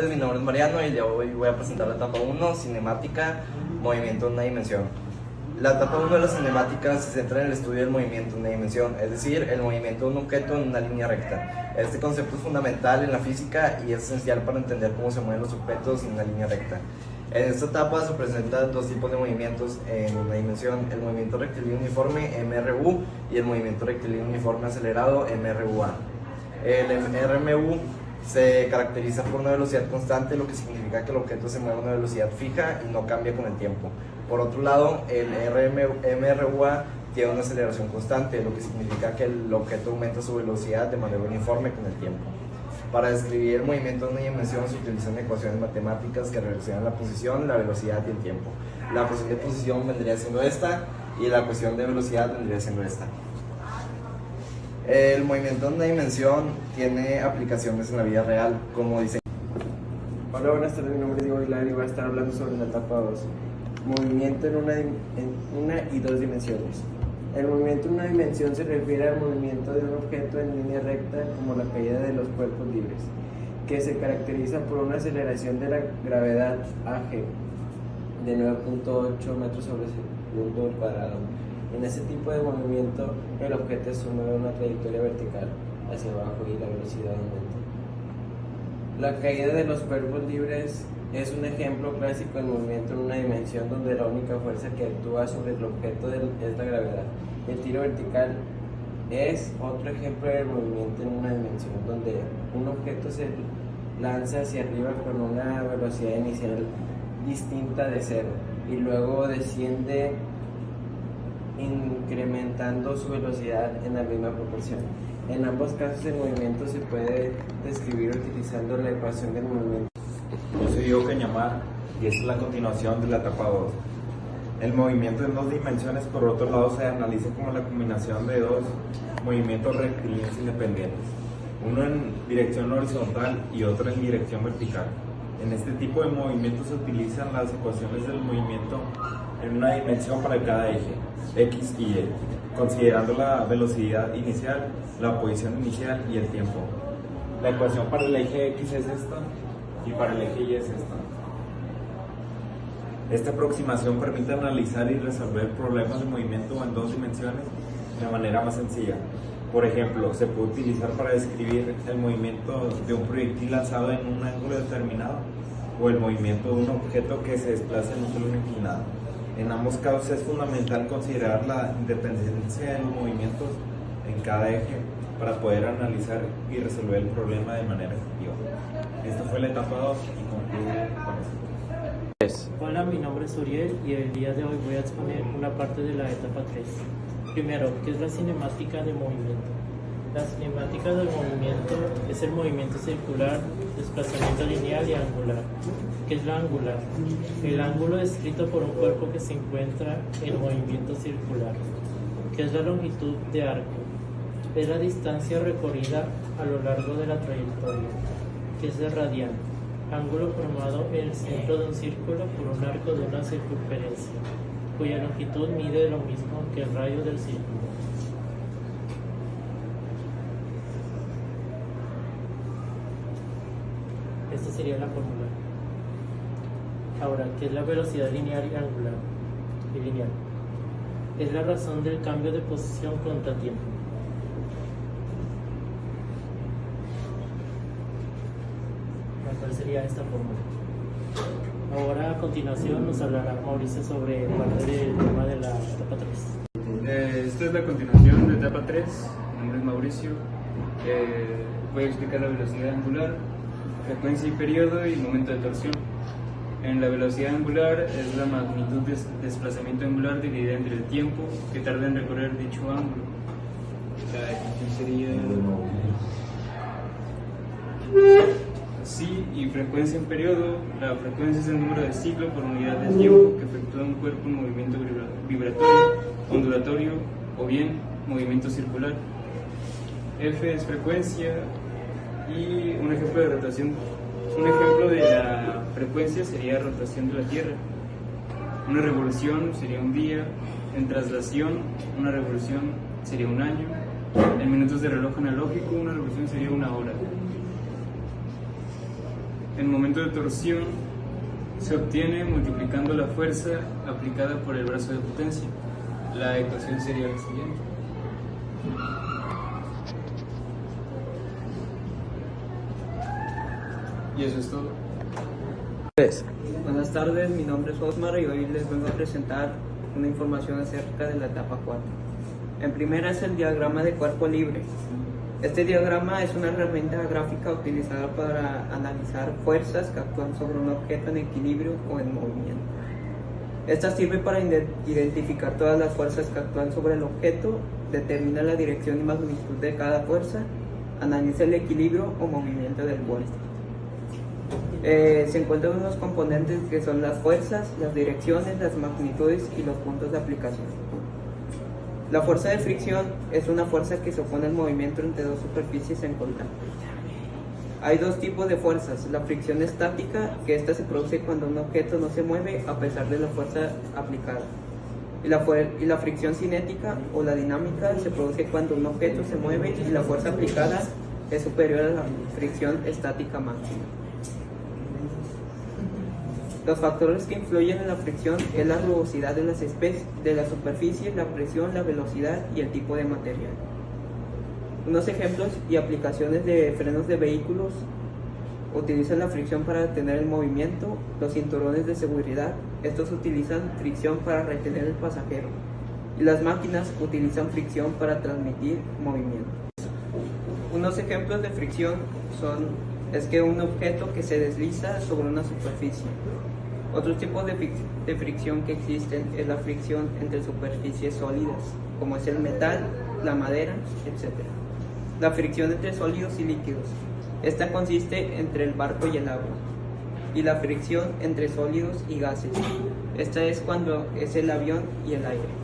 Mi nombre es Mariano y el día de hoy voy a presentar la etapa 1, cinemática, movimiento en una dimensión. La etapa 1 de la cinemática se centra en el estudio del movimiento en una dimensión, es decir, el movimiento de un objeto en una línea recta. Este concepto es fundamental en la física y es esencial para entender cómo se mueven los objetos en una línea recta. En esta etapa se presentan dos tipos de movimientos en una dimensión: el movimiento rectilíneo uniforme MRU y el movimiento rectilíneo uniforme acelerado MRUA. El MRU se caracteriza por una velocidad constante, lo que significa que el objeto se mueve a una velocidad fija y no cambia con el tiempo. Por otro lado, el MRUA tiene una aceleración constante, lo que significa que el objeto aumenta su velocidad de manera uniforme con el tiempo. Para describir el movimiento en una dimensión se utilizan ecuaciones matemáticas que relacionan la posición, la velocidad y el tiempo. La ecuación de posición vendría siendo esta y la ecuación de velocidad vendría siendo esta. El movimiento en una dimensión tiene aplicaciones en la vida real, como dice. Hola, buenas tardes, mi nombre es Diego Aguilar y voy a estar hablando sobre la etapa 2. Movimiento en una y dos dimensiones. El movimiento en una dimensión se refiere al movimiento de un objeto en línea recta, como la caída de los cuerpos libres, que se caracteriza por una aceleración de la gravedad AG de 9.8 metros sobre segundo al cuadrado. En ese tipo de movimiento, el objeto se mueve una trayectoria vertical hacia abajo y la velocidad aumenta. La caída de los cuerpos libres es un ejemplo clásico de movimiento en una dimensión donde la única fuerza que actúa sobre el objeto es la gravedad. El tiro vertical es otro ejemplo de movimiento en una dimensión donde un objeto se lanza hacia arriba con una velocidad inicial distinta de cero y luego desciende incrementando su velocidad en la misma proporción. En ambos casos el movimiento se puede describir utilizando la ecuación del movimiento. Yo soy Diego Cañamar y esta es la continuación de la etapa 2. El movimiento en dos dimensiones, por otro lado, se analiza como la combinación de dos movimientos rectilíneos independientes, uno en dirección horizontal y otro en dirección vertical. En este tipo de movimientos se utilizan las ecuaciones del movimiento en una dimensión para cada eje, X y Y, considerando la velocidad inicial, la posición inicial y el tiempo. La ecuación para el eje X es esta y para el eje Y es esta. Esta aproximación permite analizar y resolver problemas de movimiento en dos dimensiones de manera más sencilla. Por ejemplo, se puede utilizar para describir el movimiento de un proyectil lanzado en un ángulo determinado o el movimiento de un objeto que se desplaza en un plano inclinado. En ambos casos es fundamental considerar la independencia de los movimientos en cada eje para poder analizar y resolver el problema de manera efectiva. Esta fue la etapa 2 y concluye con esto. Hola, mi nombre es Uriel y el día de hoy voy a exponer una parte de la etapa 3. Primero, ¿qué es la cinemática de movimiento? La cinemática del movimiento es el movimiento circular, desplazamiento lineal y angular. ¿Qué es la angular? El ángulo descrito por un cuerpo que se encuentra en movimiento circular. ¿Qué es la longitud de arco? Es la distancia recorrida a lo largo de la trayectoria. ¿Qué es el radial? Ángulo formado en el centro de un círculo por un arco de una circunferencia, cuya longitud mide lo mismo que el radio del círculo. Esta sería la fórmula. Ahora, ¿qué es la velocidad lineal y angular? Y lineal. Es la razón del cambio de posición contra tiempo. ¿Cuál sería esta fórmula? Ahora, a continuación, nos hablará Mauricio sobre parte del tema de la etapa 3. Esta es la continuación de etapa 3. Mi nombre es Mauricio. Voy a explicar la velocidad angular, frecuencia y periodo y momento de torsión. En la velocidad angular es la magnitud de desplazamiento angular dividida entre el tiempo que tarda en recorrer dicho ángulo. La definición sería así. Y frecuencia en periodo, la frecuencia es el número de ciclo por unidad de tiempo que efectúa un cuerpo en movimiento vibratorio, ondulatorio o bien movimiento circular. F es frecuencia y un ejemplo de rotación. Un ejemplo de la frecuencia sería rotación de la Tierra. Una revolución sería un día. En traslación, una revolución sería un año. En minutos de reloj analógico, una revolución sería una hora. El momento de torsión se obtiene multiplicando la fuerza aplicada por el brazo de potencia. La ecuación sería la siguiente. Y eso es todo. Buenas tardes, mi nombre es Osmar y hoy les vengo a presentar una información acerca de la etapa 4. En primera es el diagrama de cuerpo libre. Este diagrama es una herramienta gráfica utilizada para analizar fuerzas que actúan sobre un objeto en equilibrio o en movimiento. Esta sirve para identificar todas las fuerzas que actúan sobre el objeto, determina la dirección y magnitud de cada fuerza, analiza el equilibrio o movimiento del borde. Se encuentran unos componentes que son las fuerzas, las direcciones, las magnitudes y los puntos de aplicación. La fuerza de fricción es una fuerza que se opone al movimiento entre dos superficies en contacto. Hay dos tipos de fuerzas: la fricción estática, que esta se produce cuando un objeto no se mueve a pesar de la fuerza aplicada. Y la fricción cinética o la dinámica se produce cuando un objeto se mueve y la fuerza aplicada es superior a la fricción estática máxima. Los factores que influyen en la fricción es la rugosidad de la superficie, la presión, la velocidad y el tipo de material. Unos ejemplos y aplicaciones de frenos de vehículos utilizan la fricción para detener el movimiento. Los cinturones de seguridad, estos utilizan fricción para retener el pasajero. Y las máquinas utilizan fricción para transmitir movimiento. Unos ejemplos de fricción es que un objeto que se desliza sobre una superficie. Otros tipos de fricción que existen es la fricción entre superficies sólidas, como es el metal, la madera, etc. La fricción entre sólidos y líquidos. Esta consiste entre el barco y el agua. Y la fricción entre sólidos y gases. Esta es cuando es el avión y el aire.